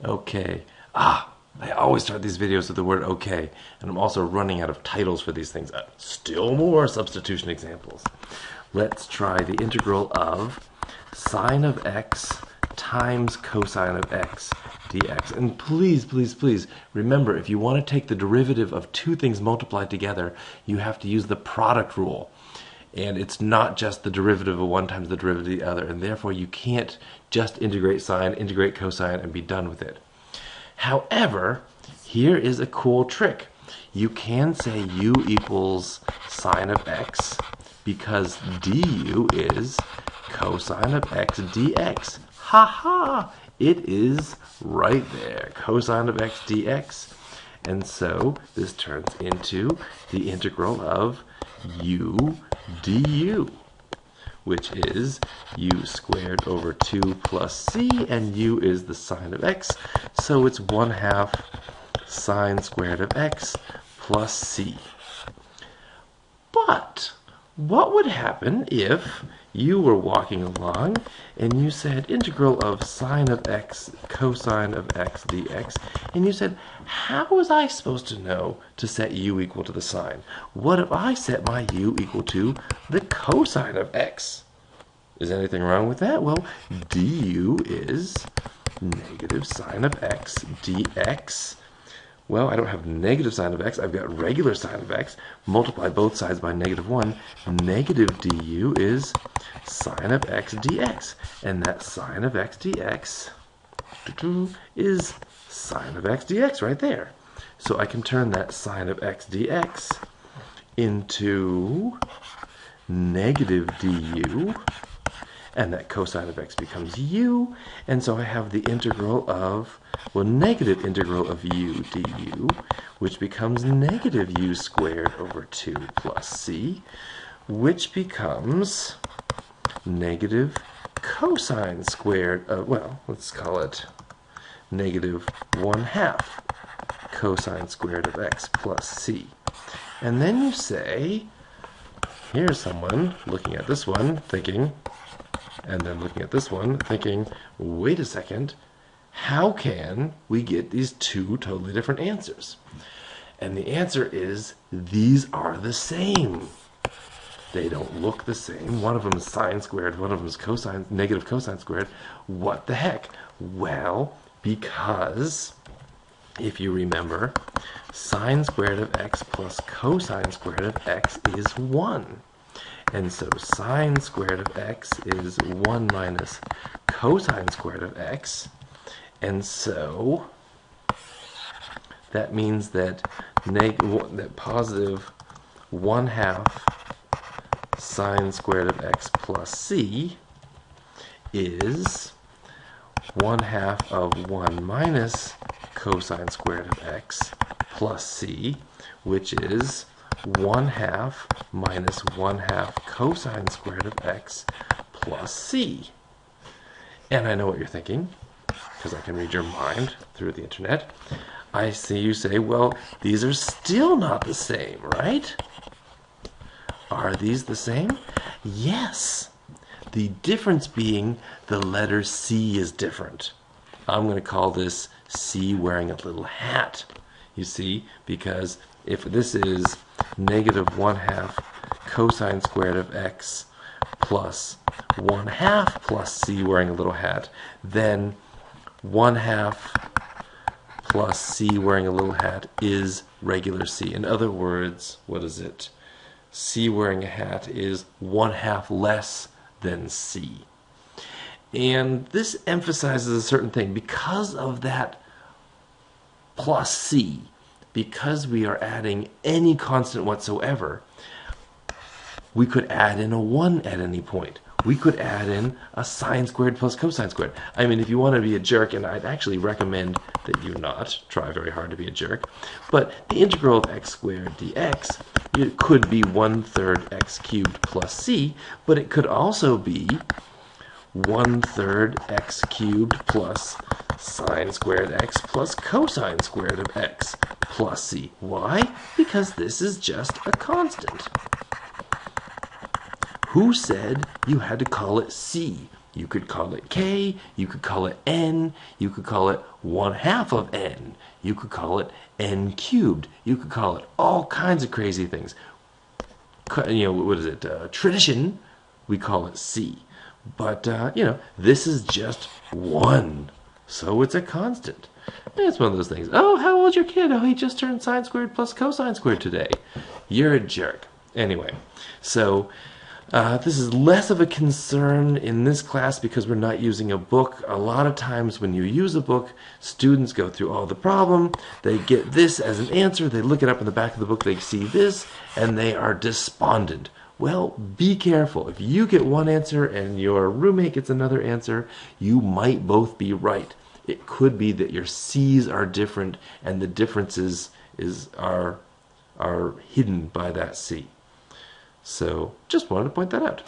Okay. I always start these videos with the word okay, and I'm also running out of titles for these things. Still more substitution examples. Let's try the integral of sine of x times cosine of x dx. And please, please, please, remember, if you want to take the derivative of two things multiplied together, you have to use the product rule. And it's not just the derivative of one times the derivative of the other, and therefore you can't just integrate sine, integrate cosine, and be done with it. However, here is a cool trick. You can say u equals sine of x because du is cosine of x dx. Ha ha! It is right there, cosine of x dx. And so this turns into the integral of u du, which is u squared over 2 plus c, and u is the sine of x, so it's 1/2 sine squared of x plus c. But what would happen if you were walking along and you said integral of sine of x cosine of x dx, and you said, how was I supposed to know to set u equal to the sine? What if I set my u equal to the cosine of x? Is anything wrong with that? Well, du is negative sine of x dx. Well, I don't have negative sine of x, I've got regular sine of x. Multiply both sides by -1. Negative du is sine of x dx. And that sine of x dx is sine of x dx right there. So I can turn that sine of x dx into negative du, and that cosine of x becomes u, and so I have the integral of, well, negative integral of u du, which becomes negative u squared over 2 plus c, which becomes negative cosine squared, well, let's call it negative 1/2 cosine squared of x plus c. And then you say, here's someone looking at this one thinking, and then looking at this one thinking, wait a second, how can we get these two totally different answers? And the answer is, these are the same. They don't look the same. One of them is sine squared, one of them is cosine, negative cosine squared. What the heck? Well, because if you remember, sine squared of x plus cosine squared of x is 1. And so sine squared of x is 1 minus cosine squared of x. And so that means that positive 1/2 sine squared of x plus c is 1/2 of 1 minus cosine squared of x plus c, which is 1/2 minus 1/2 cosine squared of x plus c. And I know what you're thinking, because I can read your mind through the internet. I see you say, well, these are still not the same, right? Are these the same? Yes. The difference being the letter C is different. I'm going to call this C wearing a little hat. You see, because if this is negative 1/2 cosine squared of x plus 1/2 plus c wearing a little hat, then 1/2 plus c wearing a little hat is regular c. In other words, what is it? C wearing a hat is 1/2 less than c. And this emphasizes a certain thing. Because of that plus c, because we are adding any constant whatsoever, we could add in a 1 at any point. We could add in a sine squared plus cosine squared. I mean, if you want to be a jerk, and I'd actually recommend that you not try very hard to be a jerk, but the integral of x squared dx, it could be 1/3 x cubed plus c, but it could also be 1/3 x cubed plus sine squared x plus cosine squared of x plus c. Why? Because this is just a constant. Who said you had to call it c? You could call it k, you could call it n, you could call it 1/2 of n, you could call it n cubed, you could call it all kinds of crazy things. You know, what is it? Tradition, we call it c. But, you know, this is just 1. So it's a constant. And it's one of those things. Oh, how old's your kid? Oh, he just turned sine squared plus cosine squared today. You're a jerk. Anyway, so this is less of a concern in this class because we're not using a book. A lot of times when you use a book, students go through all the problem, they get this as an answer, they look it up in the back of the book, they see this, and they are despondent. Well, be careful. If you get one answer and your roommate gets another answer, you might both be right. It could be that your C's are different and the differences are hidden by that C. So just wanted to point that out.